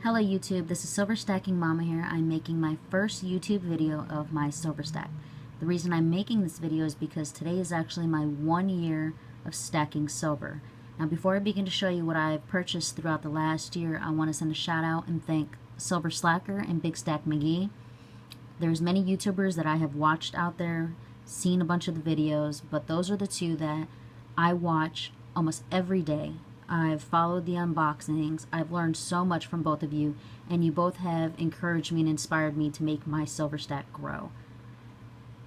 Hello YouTube, this is Silver Stacking Mama here. I'm making my first YouTube video of my silver stack. The reason I'm making this video is because today is actually my 1 year of stacking silver. Now before I begin to show you what I've purchased throughout the last year, I want to send a shout out and thank Silver Slacker and Big Stack McGee. There's many YouTubers that I have watched out there, seen a bunch of the videos, but those are the two that I watch almost every day. I've followed the unboxings. I've learned so much from both of you, and you both have encouraged me and inspired me to make my silver stack grow.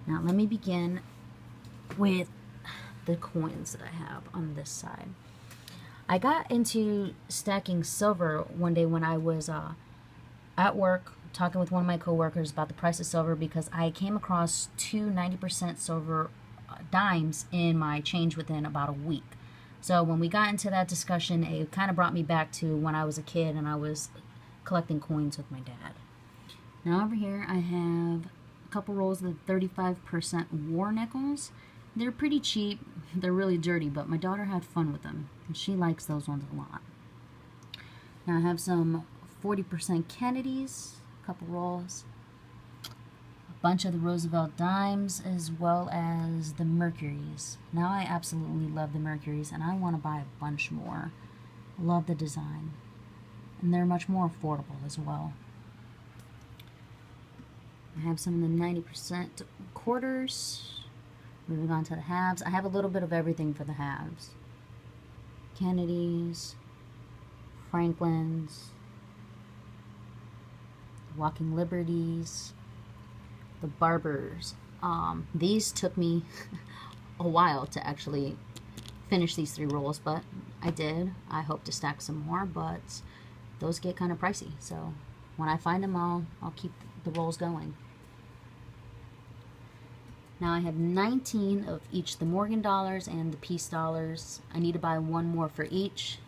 Now let me begin with the coins that I have on this side. I got into stacking silver one day when I was at work talking with one of my coworkers about the price of silver because I came across two 90% silver dimes in my change within about a week. So when we got into that discussion, it kind of brought me back to when I was a kid and I was collecting coins with my dad. Now over here I have a couple rolls of 35% war nickels. They're pretty cheap, they're really dirty, but my daughter had fun with them and she likes those ones a lot. Now I have some 40% Kennedys, a couple rolls, bunch of the Roosevelt dimes, as well as the Mercuries. Now I absolutely love the Mercuries and I want to buy a bunch more. I love the design and they're much more affordable as well. I have some of the 90% quarters. Moving on to the halves. I have a little bit of everything for the halves. Kennedys, Franklins, Walking Liberties, the Barbers. These took me a while to actually finish these 3 rolls, but I did. I hope to stack some more, but those get kind of pricey. So when I find them, I'll keep the rolls going. Now I have 19 of each the Morgan dollars and the Peace dollars. I need to buy one more for each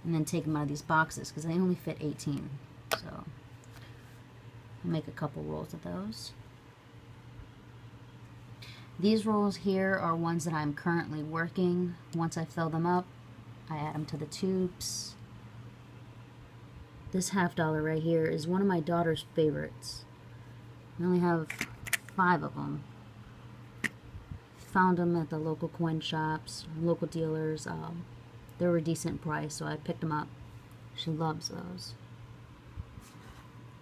and then take them out of these boxes because they only fit 18. So I'll make a couple rolls of those. These rolls here are ones that I'm currently working. Once I fill them up, I add them to the tubes. This $50 right here is one of my daughter's favorites. I only have 5 of them. Found them at the local coin shops, local dealers. They were a decent price, so I picked them up. She loves those.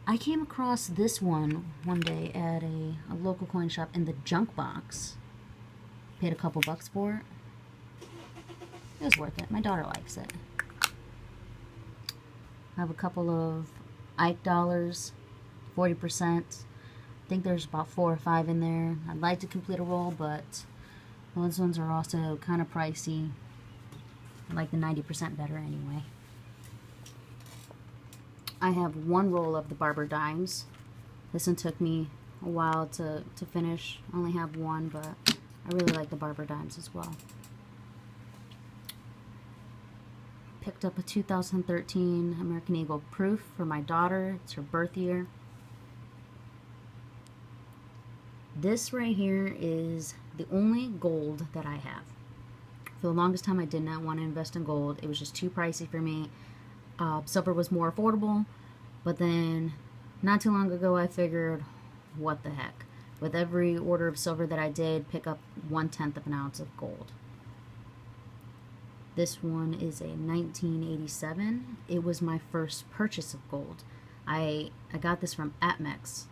I came across this one day at a local coin shop in the junk box. Paid a couple bucks for it. It was worth it. My daughter likes it. I have a couple of Ike dollars, 40%. I think there's about 4 or 5 in there. I'd like to complete a roll, but those ones are also kind of pricey. I like the 90% better anyway. I have 1 roll of the Barber dimes. This one took me a while to finish. I only have 1, but I really like the Barber dimes as well. Picked up a 2013 American Eagle proof for my daughter. It's her birth year. This right here is the only gold that I have. For the longest time I did not want to invest in gold. It was just too pricey for me. Silver was more affordable, but then not too long ago I figured, what the heck. With every order of silver that I did, pick up 1/10 of an ounce of gold. This one is a 1987. It was my first purchase of gold. I got this from Ebates,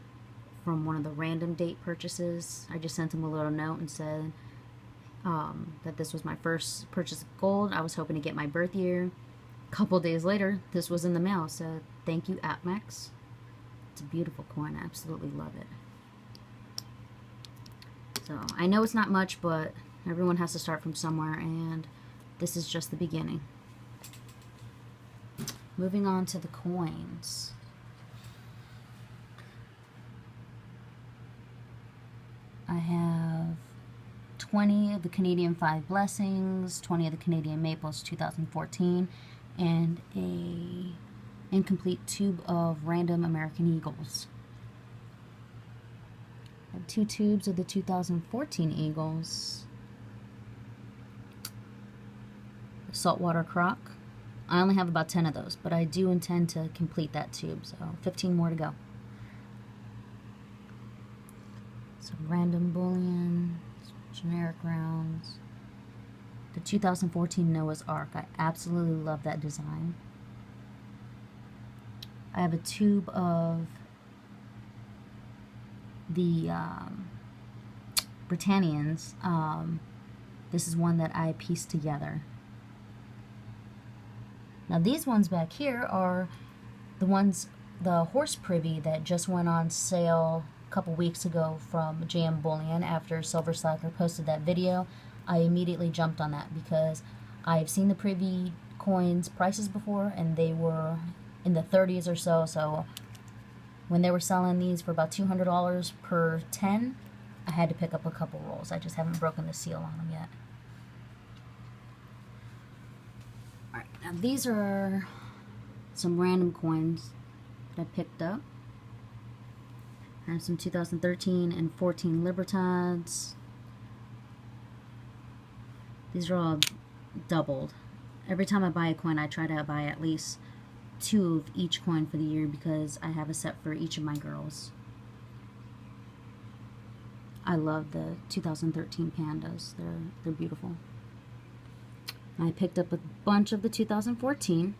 from one of the random date purchases. I just sent him a little note and said that this was my first purchase of gold. I was hoping to get my birth year. Couple days later, this was in the mail, so thank you, Ebates. It's a beautiful coin. I absolutely love it. So I know it's not much, but everyone has to start from somewhere, and this is just the beginning. Moving on to the coins. I have 20 of the Canadian 5 Blessings, 20 of the Canadian Maples 2014, and a incomplete tube of random American Eagles. I have 2 tubes of the 2014 Eagles. Saltwater Croc, I only have about 10 of those, but I do intend to complete that tube, so 15 more to go. Some random bullion, some generic rounds. The 2014 Noah's Ark. I absolutely love that design. I have a tube of the Britannians. This is one that I pieced together. Now these ones back here are the horse privy that just went on sale a couple weeks ago from JM Bullion. After Silver Slacker posted that video, I immediately jumped on that because I've seen the privy coins prices before, and they were in the 30s or so. So when they were selling these for about $200 per 10, I had to pick up a couple rolls. I just haven't broken the seal on them yet. Alright, now these are some random coins that I picked up. I have some 2013 and 14 Libertads. These are all doubled. Every time I buy a coin, I try to buy at least 2 of each coin for the year because I have a set for each of my girls. I love the 2013 pandas. They're beautiful. I picked up a bunch of the 2014.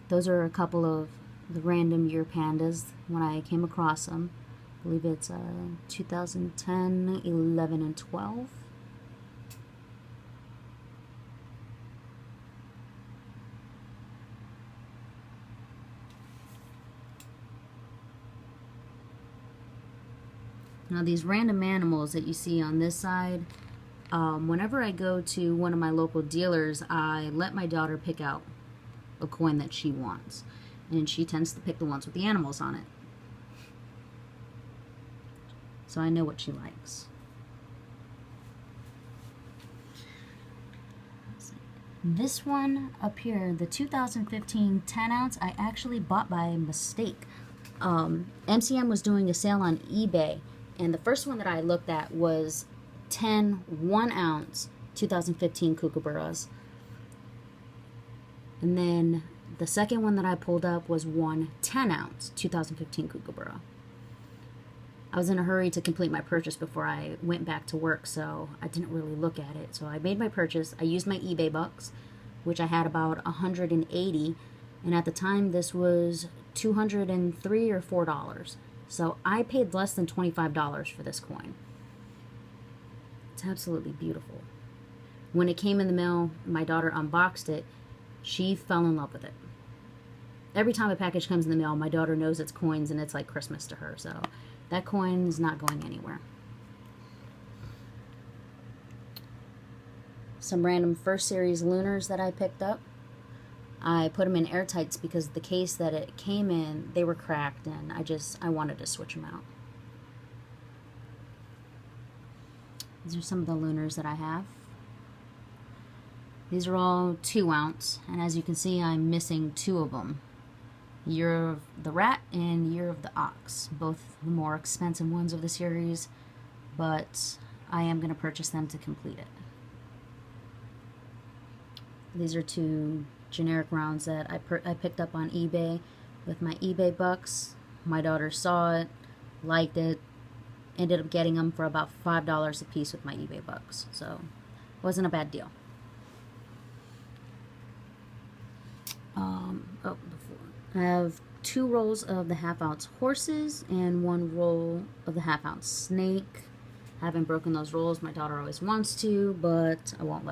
Those are a couple of the random year pandas when I came across them. I believe it's 2010, 11, and 12. Now these random animals that you see on this side, whenever I go to one of my local dealers, I let my daughter pick out a coin that she wants. And she tends to pick the ones with the animals on it. So I know what she likes. This one up here, the 2015 10 ounce, I actually bought by mistake. MCM was doing a sale on eBay, and the first one that I looked at was 10 1 ounce 2015 kookaburras. And then the second one that I pulled up was one 10 ounce 2015 kookaburra. I was in a hurry to complete my purchase before I went back to work, so I didn't really look at it. So I made my purchase. I used my eBay bucks, which I had about 180, and at the time this was $203 or $4. So I paid less than $25 for this coin. It's absolutely beautiful. When it came in the mail, my daughter unboxed it. She fell in love with it. Every time a package comes in the mail, my daughter knows it's coins, and it's like Christmas to her. So that coin is not going anywhere. Some random first series lunars that I picked up. I put them in airtights because the case that it came in, they were cracked, and I wanted to switch them out. These are some of the lunars that I have. These are all 2 ounce, and as you can see, I'm missing 2 of them. Year of the Rat and Year of the Ox, both the more expensive ones of the series, but I am going to purchase them to complete it. These are 2 generic rounds that I picked up on eBay with my eBay bucks. My daughter saw it, liked it, ended up getting them for about $5 a piece with my eBay bucks, so it wasn't a bad deal. I have 2 rolls of the half-ounce horses and 1 roll of the half-ounce snake. I haven't broken those rolls. My daughter always wants to, but I won't let